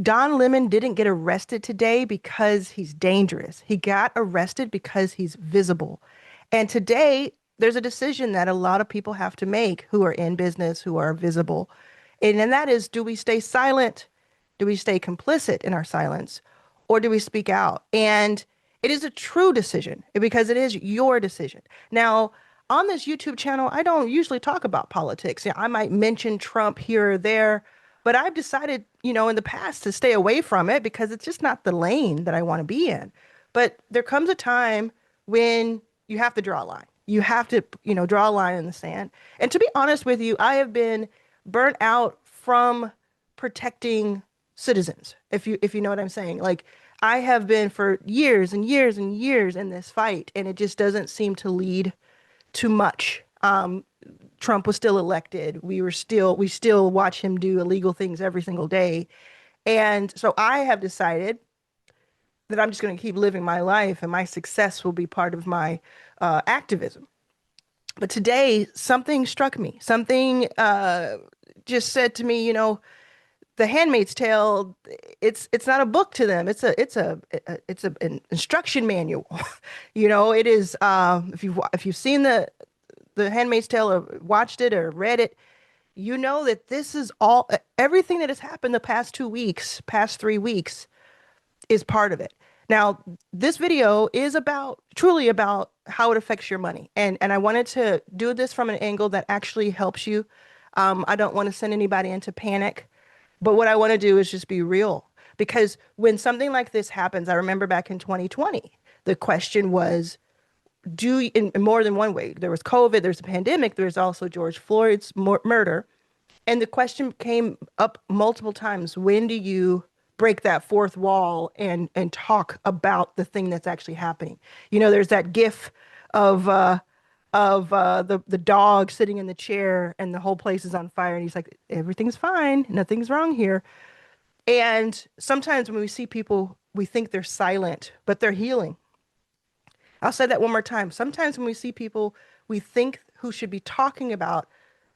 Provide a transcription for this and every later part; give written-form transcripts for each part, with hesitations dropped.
Don Lemon didn't get arrested today because he's dangerous. He got arrested because he's visible. And today, there's a decision that a lot of people have to make who are in business, who are visible. And that is, do we stay silent? Do we stay complicit in our silence? Or do we speak out? And it is a true decision because it is your decision. Now, on this YouTube channel, I don't usually talk about politics. Yeah, I might mention Trump here or there, but I've decided, in the past to stay away from it because it's just not the lane that I want to be in. But there comes a time when you have to draw a line. You have to, draw a line in the sand. And to be honest with you, I have been burnt out from protecting citizens, if you know what I'm saying. Like I have been for years and years and years in this fight, and it just doesn't seem to lead too much. Trump was still elected. We still watch him do illegal things every single day. And so I have decided that I'm just going to keep living my life and my success will be part of my activism. But today, something struck me. Something just said to me, The Handmaid's Tale, it's not a book to them. It's an instruction manual. It is if you've seen the Handmaid's Tale or watched it or read it, you know that this is everything that has happened the past 2 weeks, past 3 weeks is part of it. Now, this video is truly about how it affects your money. And I wanted to do this from an angle that actually helps you. I don't want to send anybody into panic, but what I want to do is just be real. Because when something like this happens, I remember back in 2020, the question was, in more than one way, there was COVID, there's a pandemic, there's also George Floyd's murder. And the question came up multiple times, when do you break that fourth wall and talk about the thing that's actually happening? There's that gif of the dog sitting in the chair and the whole place is on fire and he's like, everything's fine, nothing's wrong here. And sometimes when we see people, we think they're silent, but they're healing. I'll say that one more time. Sometimes when we see people, we think who should be talking about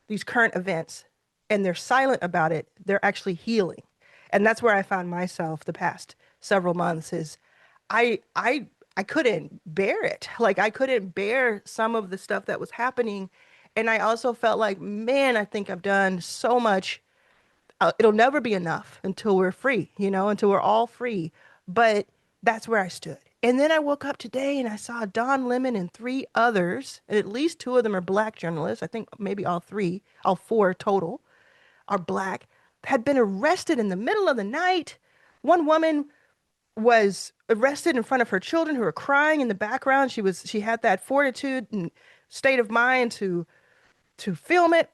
these current events and they're silent about it, they're actually healing. And that's where I found myself the past several months is I I I couldn't bear it. Like I couldn't bear some of the stuff that was happening. And I also felt like, man, I think I've done so much. It'll never be enough until we're free, until we're all free. But that's where I stood. And then I woke up today and I saw Don Lemon and three others, and at least two of them are black journalists. I think maybe all four total are black, had been arrested in the middle of the night. One woman was arrested in front of her children who were crying in the background. She had that fortitude and state of mind to film it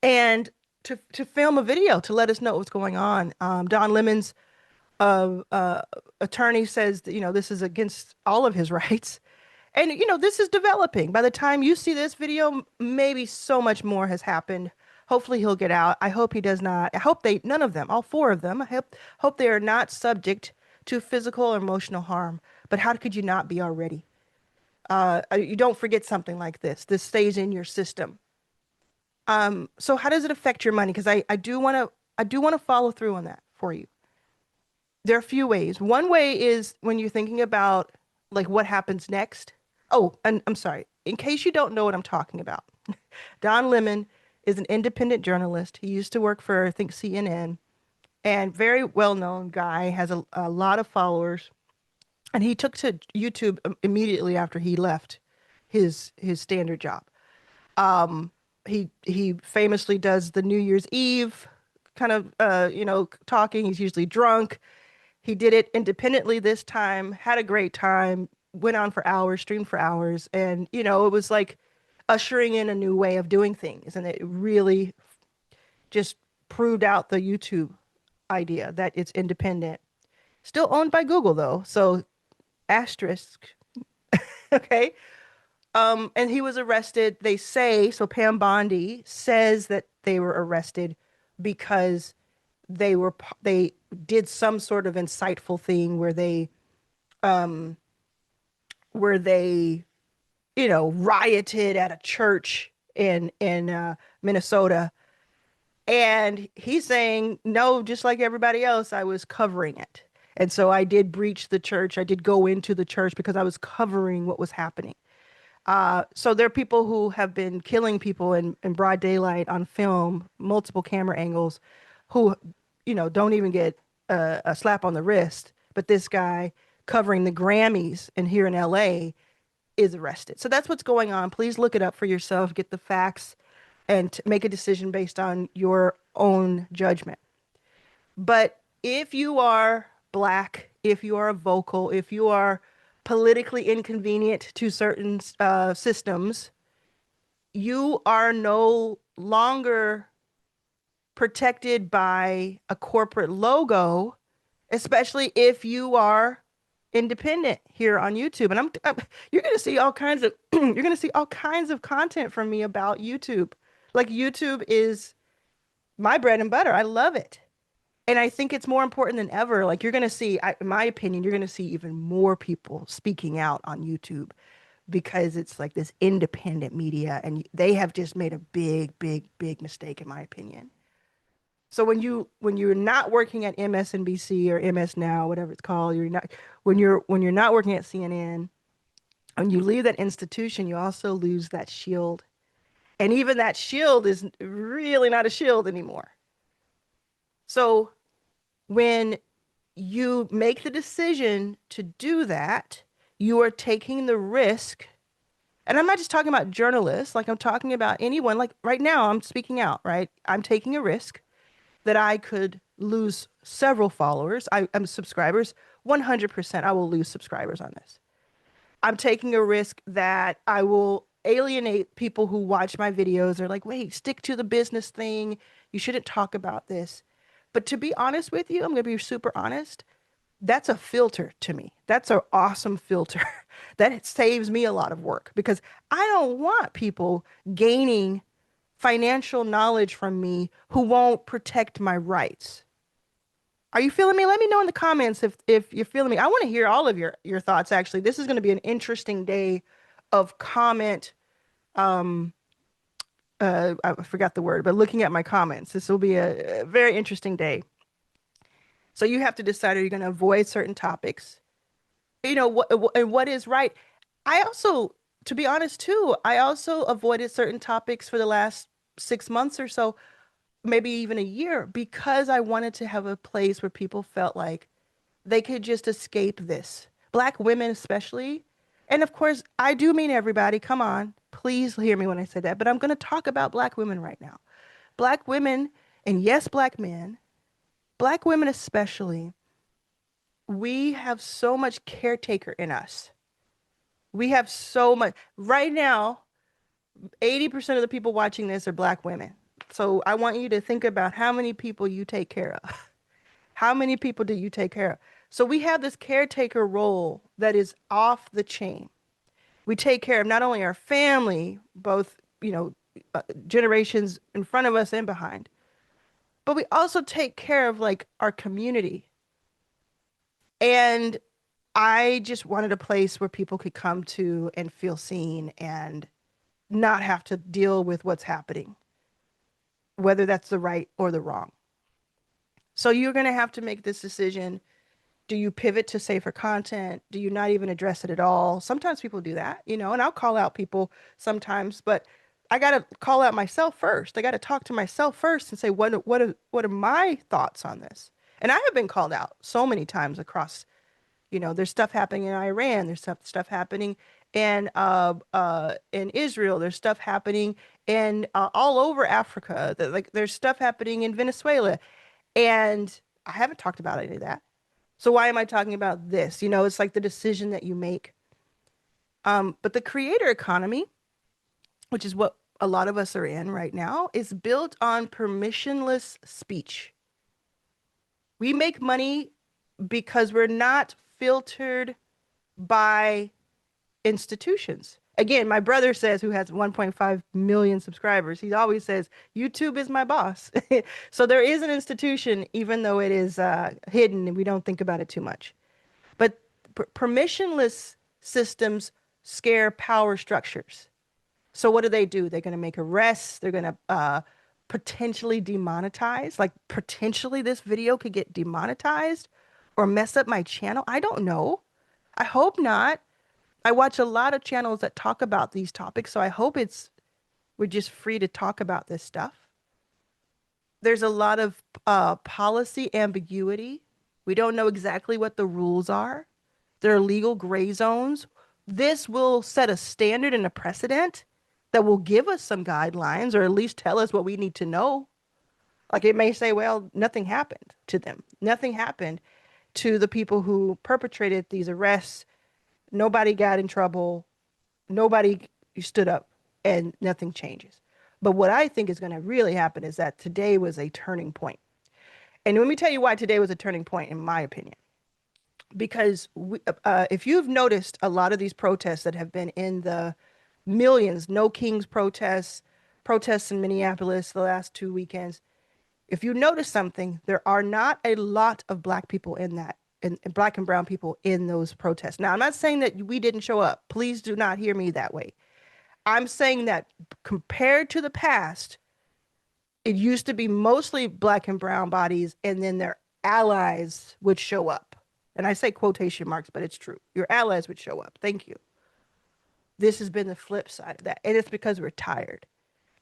and to film a video to let us know what's going on. Don Lemon's attorney says that, this is against all of his rights. And, this is developing. By the time you see this video, maybe so much more has happened. Hopefully he'll get out. I hope he does not. I hope none of them, all four of them, hope they are not subject to physical or emotional harm. But how could you not be already? You don't forget something like this. This stays in your system. So how does it affect your money? Because I do want to follow through on that for you. There are a few ways. One way is when you're thinking about like what happens next. Oh, and I'm sorry. In case you don't know what I'm talking about, Don Lemon is an independent journalist. He used to work for, I think, CNN, and very well-known guy, has a lot of followers. And he took to YouTube immediately after he left his standard job. He famously does the New Year's Eve kind of talking. He's usually drunk. He did it independently this time, had a great time, went on for hours, streamed for hours, and it was like ushering in a new way of doing things, and it really just proved out the YouTube idea that it's independent. Still owned by Google though, so asterisk. Okay. And he was arrested. They say, so Pam Bondi says that they were arrested because they did some sort of insightful thing um where they rioted at a church in Minnesota, And he's saying, no, just like everybody else, I was covering it. And so I did breach the church. I did go into the church because I was covering what was happening. So there are people who have been killing people in broad daylight on film, multiple camera angles, who, don't even get a slap on the wrist. But this guy covering the Grammys and here in LA is arrested. So that's what's going on. Please look it up for yourself, get the facts, and make a decision based on your own judgment. But if you are black, if you are vocal, if you are politically inconvenient to certain systems, you are no longer protected by a corporate logo, especially if you are independent here on YouTube. And you're going to see all kinds of you're going to see all kinds of content from me about YouTube. Like YouTube is my bread and butter. I love it. And I think it's more important than ever. Like you're going to see, in my opinion, you're going to see even more people speaking out on YouTube because it's like this independent media and they have just made a big, big, big mistake, in my opinion. So when you're not working at MSNBC or MS Now, whatever it's called, when you're not working at CNN, when you leave that institution, you also lose that shield. And even that shield is really not a shield anymore. So when you make the decision to do that, you are taking the risk. And I'm not just talking about journalists, like I'm talking about anyone. Like right now, I'm speaking out, right? I'm taking a risk that I could lose several followers. I'm subscribers. 100% I will lose subscribers on this. I'm taking a risk that I will alienate people who watch my videos. They're like, wait, stick to the business thing. You shouldn't talk about this. But to be honest with you, I'm going to be super honest. That's a filter to me. That's an awesome filter. That saves me a lot of work because I don't want people gaining financial knowledge from me who won't protect my rights. Are you feeling me? Let me know in the comments if you're feeling me. I want to hear all of your thoughts actually. This is going to be an interesting day of comment. Um I forgot the word, but looking at my comments, this will be a very interesting day. So you have to decide, are you going to avoid certain topics? What is right. I also, to be honest too, I also avoided certain topics for the last 6 months or so, maybe even a year, because I wanted to have a place where people felt like they could just escape this. Black women, especially. And of course, I do mean everybody. Come on. Please hear me when I say that. But I'm going to talk about black women right now. Black women, and yes, black men, black women especially, we have so much caretaker in us. We have so much. Right now, 80% of the people watching this are black women. So I want you to think about how many people you take care of. How many people do you take care of? So we have this caretaker role that is off the chain. We take care of not only our family, both, generations in front of us and behind, but we also take care of like our community. And I just wanted a place where people could come to and feel seen and not have to deal with what's happening, whether that's the right or the wrong. So you're going to have to make this decision. Do you pivot to safer content? Do you not even address it at all? Sometimes people do that, and I'll call out people sometimes, but I got to call out myself first. I got to talk to myself first and say, what are my thoughts on this? And I have been called out so many times across, there's stuff happening in Iran. There's stuff happening in Israel. There's stuff happening in all over Africa. Like there's stuff happening in Venezuela. And I haven't talked about any of that. So why am I talking about this? It's like the decision that you make. But the creator economy, which is what a lot of us are in right now, is built on permissionless speech. We make money because we're not filtered by institutions. Again, my brother says, who has 1.5 million subscribers, he always says, YouTube is my boss. So there is an institution, even though it is hidden and we don't think about it too much. But permissionless systems scare power structures. So what do? They're going to make arrests. They're going to potentially demonetized. Like potentially this video could get demonetized or mess up my channel. I don't know. I hope not. I watch a lot of channels that talk about these topics, so I hope we're just free to talk about this stuff. There's a lot of policy ambiguity. We don't know exactly what the rules are. There are legal gray zones. This will set a standard and a precedent that will give us some guidelines or at least tell us what we need to know. Like it may say, well, nothing happened to them. Nothing happened to the people who perpetrated these arrests. Nobody got in trouble. Nobody stood up and nothing changes. But what I think is going to really happen is that today was a turning point. And let me tell you why today was a turning point, in my opinion. Because if you've noticed a lot of these protests that have been in the millions, No Kings protests, protests in Minneapolis the last 2 weekends, if you notice something, there are not a lot of black people in that, and black and brown people in those protests. Now, I'm not saying that we didn't show up. Please do not hear me that way. I'm saying that compared to the past, it used to be mostly black and brown bodies, and then their allies would show up. And I say quotation marks, but it's true. Your allies would show up. Thank you. This has been the flip side of that. And it's because we're tired.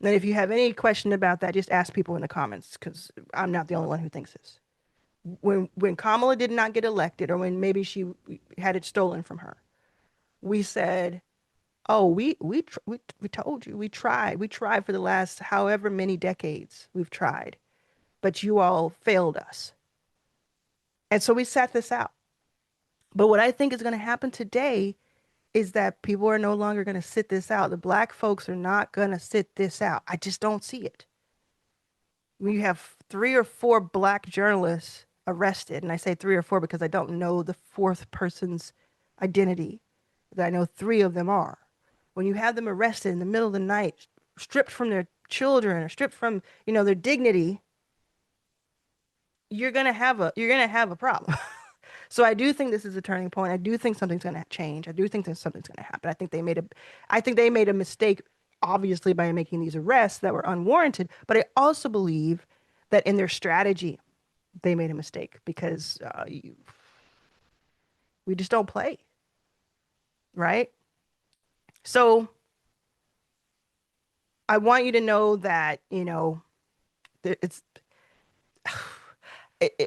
And if you have any question about that, just ask people in the comments, because I'm not the only one who thinks this. When Kamala did not get elected, or when maybe she had it stolen from her, we said, oh, we told you, we tried for the last however many decades we've tried, but you all failed us. And so we sat this out. But what I think is going to happen today is that people are no longer going to sit this out. The black folks are not going to sit this out. I just don't see it. When you have 3 or 4 black journalists arrested, and I say 3 or 4 because I don't know the fourth person's identity, that I know 3 of them are. When you have them arrested in the middle of the night, stripped from their children or stripped from, their dignity, you're gonna have a problem. So I do think this is a turning point. I do think something's going to change. I do think that something's going to happen. I think they made a mistake, obviously, by making these arrests that were unwarranted. But I also believe that in their strategy, they made a mistake because we just don't play, right? So I want you to know that, it's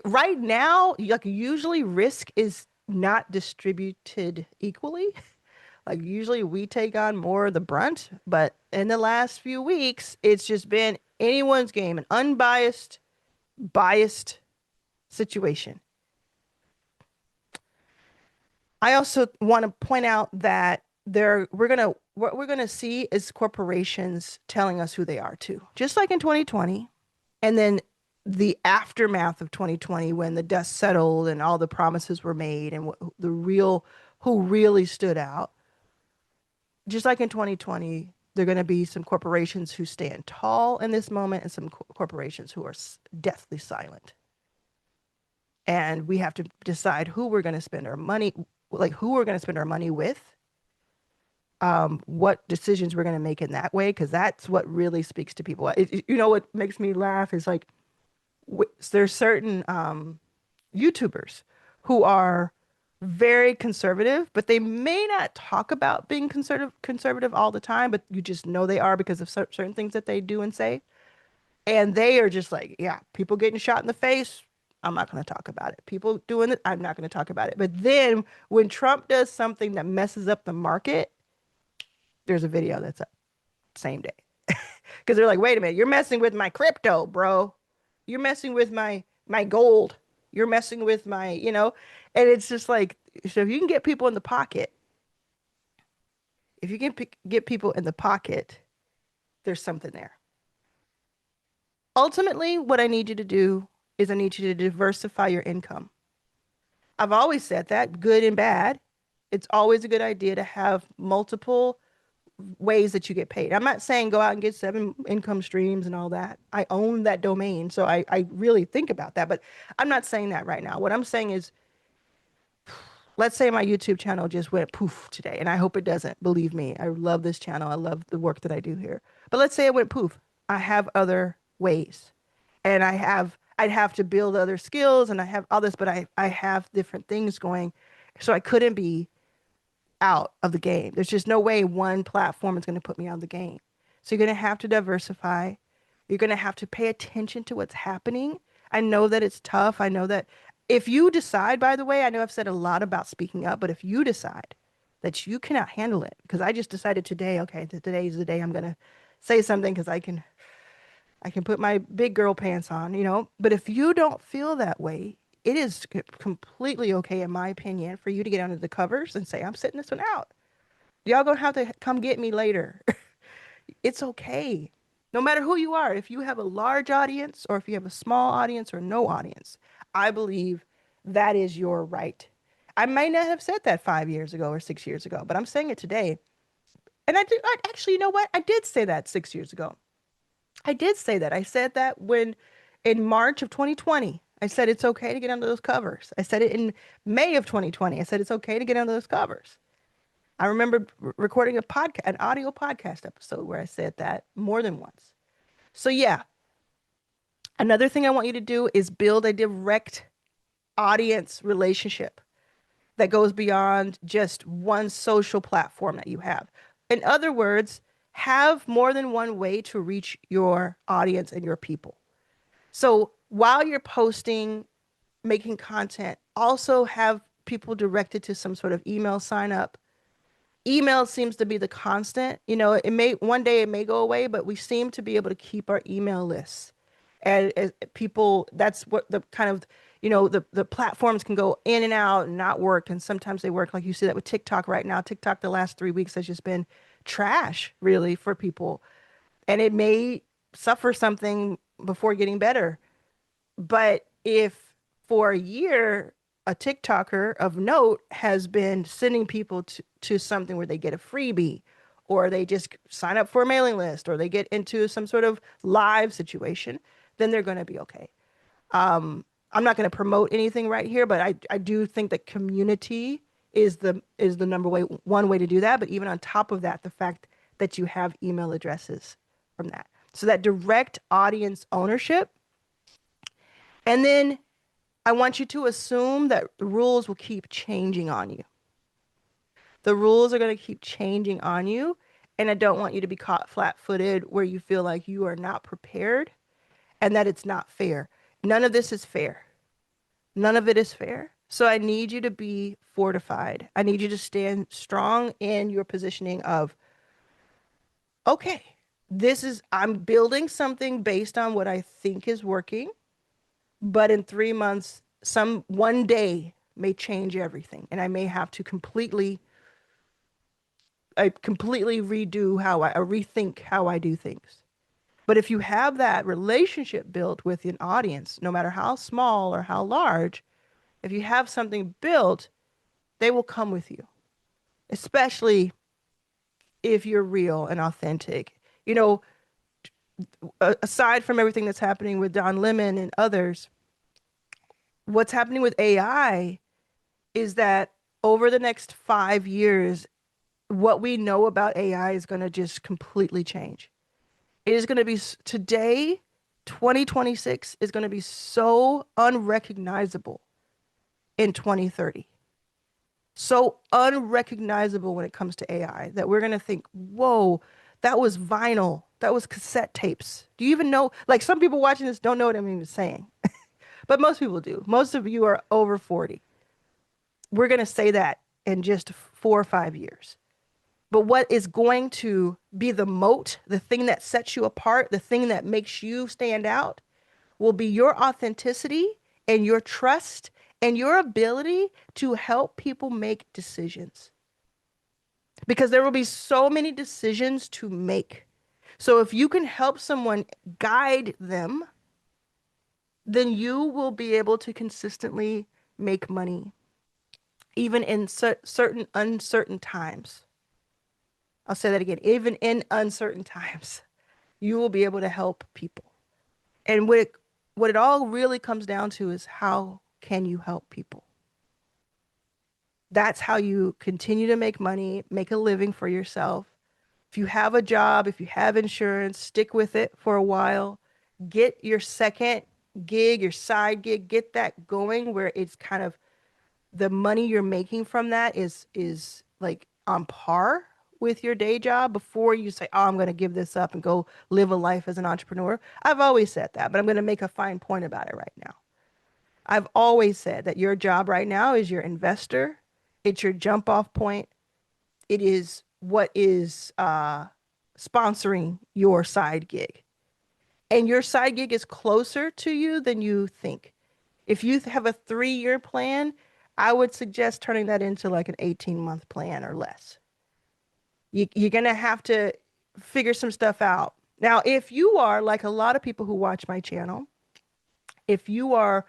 right now, like usually risk is not distributed equally. Like usually we take on more of the brunt, but in the last few weeks, it's just been anyone's game, an unbiased, biased situation. I also want to point out that what we're gonna see is corporations telling us who they are too, just like in 2020, and then the aftermath of 2020 when the dust settled and all the promises were made and who really stood out. Just like in 2020, there are going to be some corporations who stand tall in this moment and some corporations who are deathly silent. And we have to decide who we're going to spend our money, like who we're going to spend our money with, what decisions we're going to make in that way, because that's what really speaks to people. What makes me laugh is like, there's certain YouTubers who are very conservative, but they may not talk about being conservative all the time, but you just know they are because of certain things that they do and say. And they are just like, yeah, people getting shot in the face, I'm not going to talk about it. People doing it, I'm not going to talk about it. But then when Trump does something that messes up the market, there's a video that's up same day. Because they're like, wait a minute, you're messing with my crypto, bro. You're messing with my gold. You're messing with my, and it's just like, so if you can get people in the pocket, if you can get people in the pocket, there's something there. Ultimately, what I need you to do is I need you to diversify your income. I've always said that, good and bad. It's always a good idea to have multiple ways that you get paid. I'm not saying go out and get 7 income streams and all that. I own that domain, so I really think about that, but I'm not saying that right now. What I'm saying is, let's say my YouTube channel just went poof today, and I hope it doesn't. Believe me, I love this channel. I love the work that I do here. But let's say it went poof. I have other ways. And I'd have to build other skills and I have all this, but I have different things going. So I couldn't be out of the game. There's just no way one platform is going to put me out of the game. So you're going to have to diversify. You're going to have to pay attention to what's happening. I know that it's tough. I know that if you decide, by the way, I know I've said a lot about speaking up, but if you decide that you cannot handle it, because I just decided today, okay, today is the day I'm going to say something because I can put my big girl pants on, you know. But if you don't feel that way, it is completely okay, in my opinion, for you to get under the covers and say, I'm sitting this one out. Y'all gonna have to come get me later. It's okay. No matter who you are, if you have a large audience or if you have a small audience or no audience, I believe that is your right. I may not have said that 5 years ago or 6 years ago, but I'm saying it today. And actually, you know what? I did say that 6 years ago. I did say that. I said that when in March of 2020, I said it's okay to get under those covers. I said it in May of 2020. I said it's okay to get under those covers. I remember recording a podcast, an audio podcast episode where I said that more than once. So yeah, another thing I want you to do is build a direct audience relationship that goes beyond just one social platform that you have. In other words, have more than one way to reach your audience and your people. So while you're posting, making content, also have people directed to some sort of email sign up. Email seems to be the constant. You know, it may one day it may go away, but we seem to be able to keep our email lists. And as people, that's what the kind of, you know, the platforms can go in and out and not work. And sometimes they work, like you see that with TikTok right now. TikTok the last 3 weeks has just been trash, really, for people. And it may suffer something before getting better. But if for a year, a TikToker of note has been sending people to something where they get a freebie, or they just sign up for a mailing list, or they get into some sort of live situation, then they're going to be okay. I'm not going to promote anything right here, but I do think that community is the number way one way to do that. But even on top of that, the fact that you have email addresses from that. So that direct audience ownership. And then I want you to assume that the rules will keep changing on you. The rules are going to keep changing on you. And I don't want you to be caught flat footed where you feel like you are not prepared and that it's not fair. None of this is fair. None of it is fair. So I need you to be fortified. I need you to stand strong in your positioning of, okay, I'm building something based on what I think is working. But in 3 months, one day may change everything, and I may have to completely redo or rethink how I do things. But if you have that relationship built with an audience, no matter how small or how large, if you have something built, they will come with you, especially if you're real and authentic. You know, aside from everything that's happening with Don Lemon and others, what's happening with AI is that over the next 5 years, what we know about AI is going to just completely change. It is going to be today, 2026 is going to be so unrecognizable in 2030. So unrecognizable when it comes to AI that we're going to think, whoa, that was vinyl. That was cassette tapes. Do you even know? Like some people watching this don't know what I'm even saying, but most people do. Most of you are over 40. We're going to say that in just 4 or 5 years. But what is going to be the moat, the thing that sets you apart, the thing that makes you stand out, will be your authenticity and your trust and your ability to help people make decisions. Because there will be so many decisions to make. So if you can help someone guide them, then you will be able to consistently make money, even in certain uncertain times. I'll say that again. Even in uncertain times, you will be able to help people. And what it all really comes down to is how can you help people? That's how you continue to make money, make a living for yourself. If you have a job, if you have insurance, stick with it for a while. Get your second gig, your side gig, get that going where it's kind of the money you're making from that is like on par with your day job before you say, "Oh, I'm going to give this up and go live a life as an entrepreneur." I've always said that, but I'm going to make a fine point about it right now. I've always said that your job right now is your investor. It's your jump off point. It is what is sponsoring your side gig. And your side gig is closer to you than you think. If you have a 3-year plan, I would suggest turning that into like an 18-month plan or less. You're going to have to figure some stuff out. Now, if you are like a lot of people who watch my channel, if you are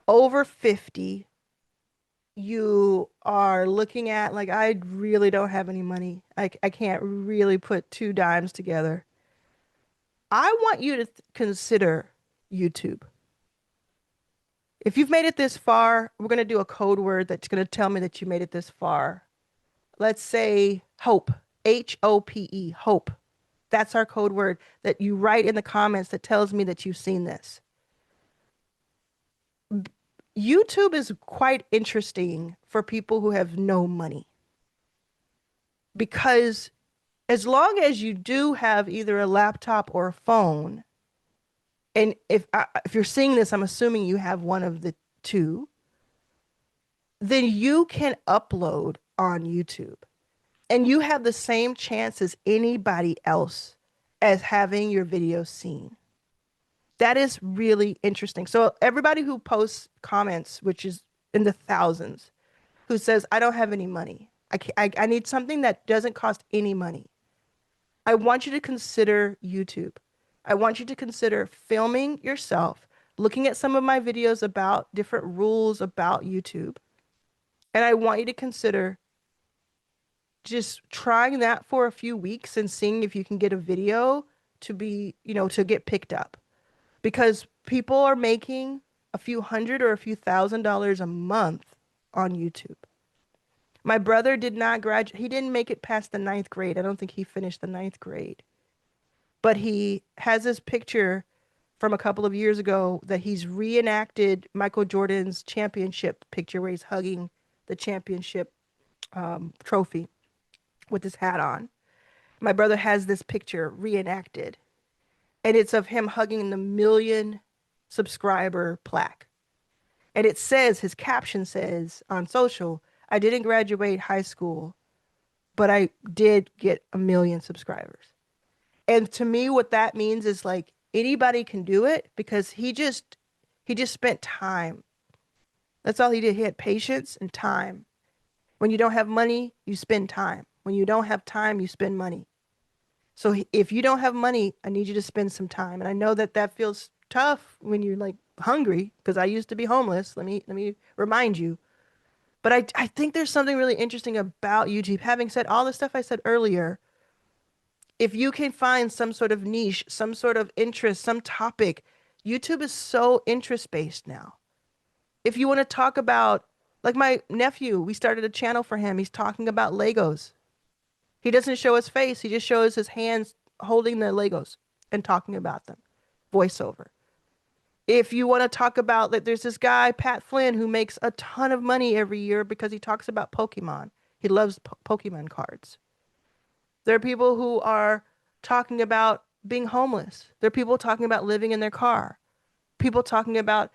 over 50, you are looking at like, I really don't have any money. I can't really put two dimes together. I want you to consider YouTube. If you've made it this far, we're going to do a code word that's going to tell me that you made it this far. Let's say hope, HOPE, hope. That's our code word that you write in the comments that tells me that you've seen this. YouTube is quite interesting for people who have no money because as long as you do have either a laptop or a phone, and if you're seeing this, I'm assuming you have one of the two, then you can upload on YouTube and you have the same chance as anybody else as having your video seen. That is really interesting. So everybody who posts comments, which is in the thousands, who says, I don't have any money. I need something that doesn't cost any money. I want you to consider YouTube. I want you to consider filming yourself, looking at some of my videos about different rules about YouTube. And I want you to consider just trying that for a few weeks and seeing if you can get a video to be, to get picked up. Because people are making a few hundred or a few $1,000s a month on YouTube. My brother did not graduate. He didn't make it past the 9th grade. I don't think he finished the 9th grade. But he has this picture from a couple of years ago that he's reenacted Michael Jordan's championship picture where he's hugging the championship trophy with his hat on. My brother has this picture reenacted, and it's of him hugging the 1 million subscriber plaque. And it says, his caption says on social, I didn't graduate high school, but I did get 1 million subscribers. And to me, what that means is like anybody can do it because he just spent time. That's all he did. He had patience and time. When you don't have money, you spend time. When you don't have time, you spend money. So if you don't have money, I need you to spend some time. And I know that that feels tough when you're like hungry, because I used to be homeless. Let me remind you. But I think there's something really interesting about YouTube. Having said all the stuff I said earlier, if you can find some sort of niche, some sort of interest, some topic, YouTube is so interest based now. If you want to talk about, like my nephew, we started a channel for him. He's talking about Legos. He doesn't show his face. He just shows his hands holding the Legos and talking about them. Voiceover. If you want to talk about that, there's this guy, Pat Flynn, who makes a ton of money every year because he talks about Pokemon. He loves Pokemon cards. There are people who are talking about being homeless. There are people talking about living in their car. People talking about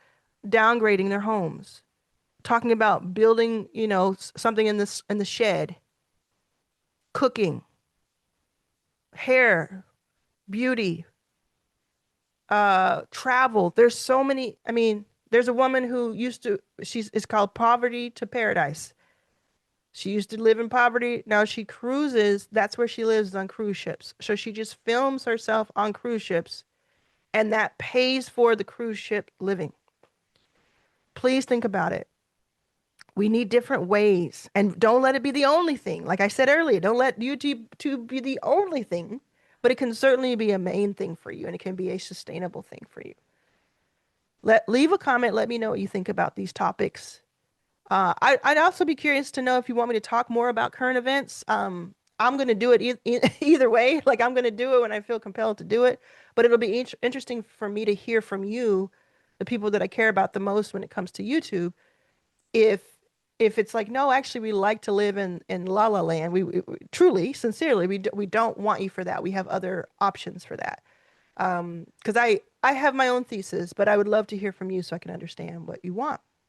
downgrading their homes. Talking about building, something in the shed. Cooking. Hair. Beauty. Travel. There's so many. I mean, there's a woman who it's called Poverty to Paradise. She used to live in poverty. Now she cruises. That's where she lives, on cruise ships. So she just films herself on cruise ships, and that pays for the cruise ship living. Please think about it. We need different ways, and don't let it be the only thing. Like I said earlier, don't let YouTube be the only thing, but it can certainly be a main thing for you, and it can be a sustainable thing for you. Leave a comment. Let me know what you think about these topics. I'd also be curious to know if you want me to talk more about current events. I'm going to do it either way. Like I'm going to do it when I feel compelled to do it. But it'll be interesting for me to hear from you, the people that I care about the most when it comes to YouTube, if it's like, no, actually, we like to live in La La Land. We truly, sincerely, we don't want you for that. We have other options for that. Because I have my own thesis, but I would love to hear from you so I can understand what you want.